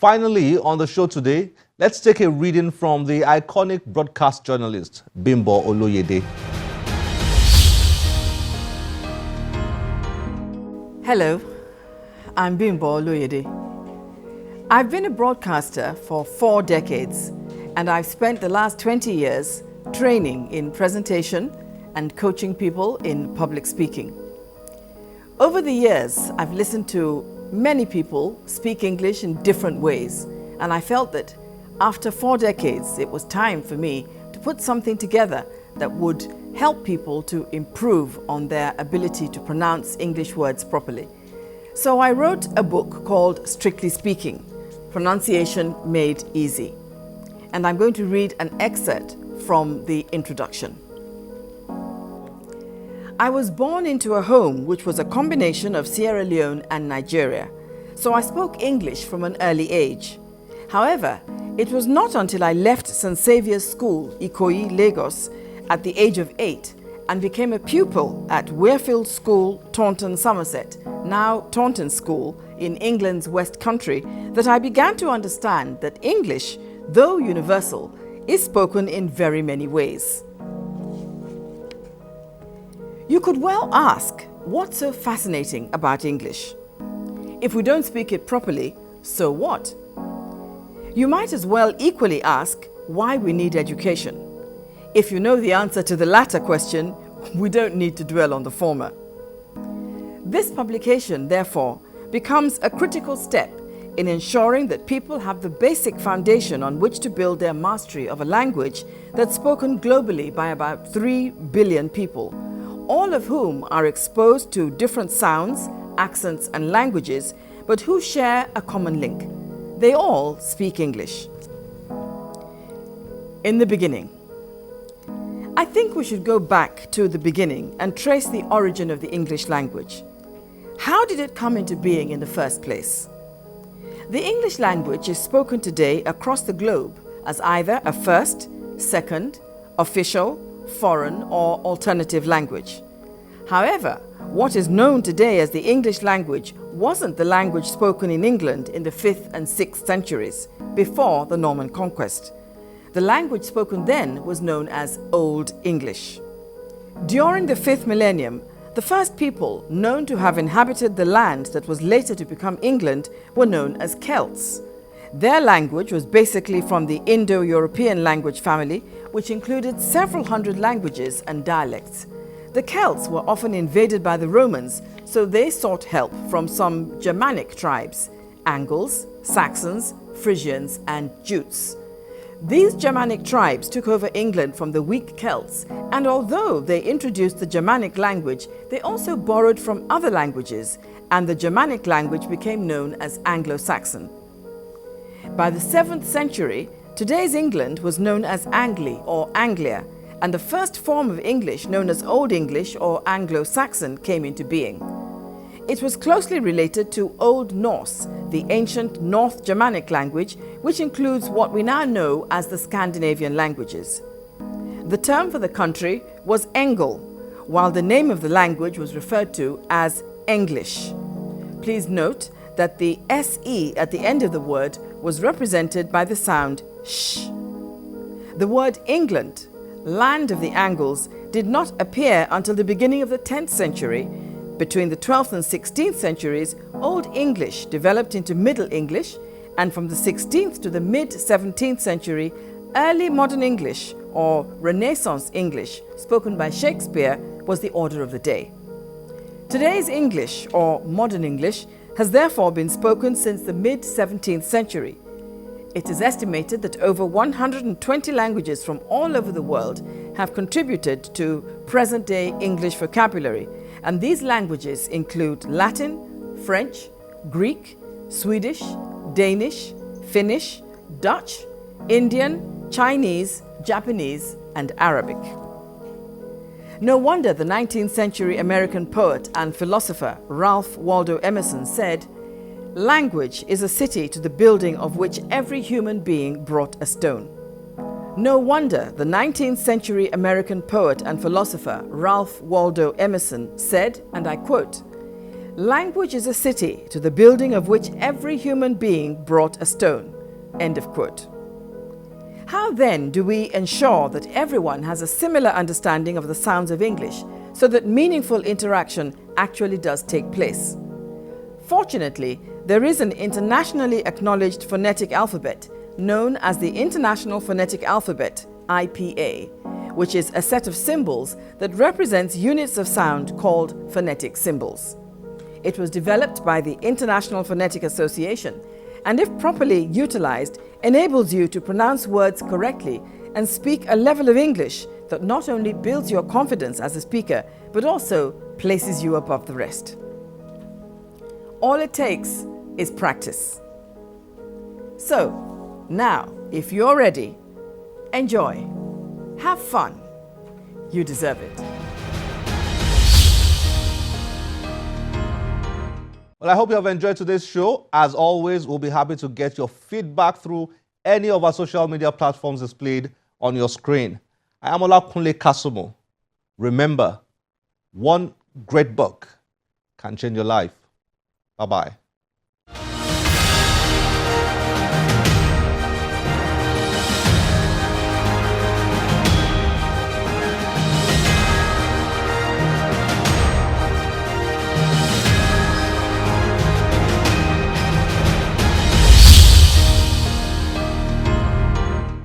Finally, on the show today, let's take a reading from the iconic broadcast journalist, Bimbo Oloyede. Hello, I'm Bimbo Oloyede. I've been a broadcaster for 4 decades, and I've spent the last 20 years training in presentation and coaching people in public speaking. Over the years, I've listened to many people speak English in different ways, and I felt that after 4 decades, it was time for me to put something together that would help people to improve on their ability to pronounce English words properly. So I wrote a book called Strictly Speaking, Pronunciation Made Easy. And I'm going to read an excerpt from the introduction. I was born into a home which was a combination of Sierra Leone and Nigeria, so I spoke English from an early age. However, it was not until I left St. Saviour's School, Ikoyi, Lagos, at the age of 8 and became a pupil at Wearfield School, Taunton, Somerset, now Taunton School in England's West Country, that I began to understand that English, though universal, is spoken in very many ways. You could well ask, what's so fascinating about English? If we don't speak it properly, so what? You might as well equally ask why we need education. If you know the answer to the latter question, we don't need to dwell on the former. This publication, therefore, becomes a critical step in ensuring that people have the basic foundation on which to build their mastery of a language that's spoken globally by about 3 billion people, all of whom are exposed to different sounds, accents, and languages, but who share a common link. They all speak English. In the beginning. I think we should go back to the beginning and trace the origin of the English language. How did it come into being in the first place? The English language is spoken today across the globe as either a first, second, official, foreign, or alternative language. However, what is known today as the English language wasn't the language spoken in England in the 5th and 6th centuries, before the Norman conquest. The language spoken then was known as Old English. During the 5th millennium, the first people known to have inhabited the land that was later to become England were known as Celts. Their language was basically from the Indo-European language family, which included several hundred languages and dialects. The Celts were often invaded by the Romans, so they sought help from some Germanic tribes: Angles, Saxons, Frisians, and Jutes. These Germanic tribes took over England from the weak Celts, and although they introduced the Germanic language, they also borrowed from other languages, and the Germanic language became known as Anglo-Saxon. By the 7th century, today's England was known as Angli or Anglia, and the first form of English, known as Old English or Anglo-Saxon, came into being. It was closely related to Old Norse, the ancient North Germanic language, which includes what we now know as the Scandinavian languages. The term for the country was Engel, while the name of the language was referred to as English. Please note that the SE at the end of the word was represented by the sound sh. The word England, land of the Angles, did not appear until the beginning of the 10th century. Between the 12th and 16th centuries, Old English developed into Middle English, and from the 16th to the mid-17th century, Early Modern English, or Renaissance English, spoken by Shakespeare, was the order of the day. Today's English, or Modern English, has therefore been spoken since the mid-17th century. It is estimated that over 120 languages from all over the world have contributed to present-day English vocabulary, and these languages include Latin, French, Greek, Swedish, Danish, Finnish, Dutch, Indian, Chinese, Japanese, and Arabic. No wonder the 19th century American poet and philosopher Ralph Waldo Emerson said, "Language is a city to the building of which every human being brought a stone." No wonder the 19th century American poet and philosopher Ralph Waldo Emerson said, and I quote, Language is a city to the building of which every human being brought a stone. End of quote. How then do we ensure that everyone has a similar understanding of the sounds of English so that meaningful interaction actually does take place? Fortunately, there is an internationally acknowledged phonetic alphabet known as the International Phonetic Alphabet, IPA, which is a set of symbols that represents units of sound called phonetic symbols. It was developed by the International Phonetic Association and, if properly utilized, enables you to pronounce words correctly and speak a level of English that not only builds your confidence as a speaker, but also places you above the rest. All it takes is practice. So, now, if you're ready, enjoy, have fun. You deserve it. Well, I hope you have enjoyed today's show. As always, we'll be happy to get your feedback through any of our social media platforms displayed on your screen. I am Olakunle Kasumo. Remember, one great book can change your life. Bye-bye.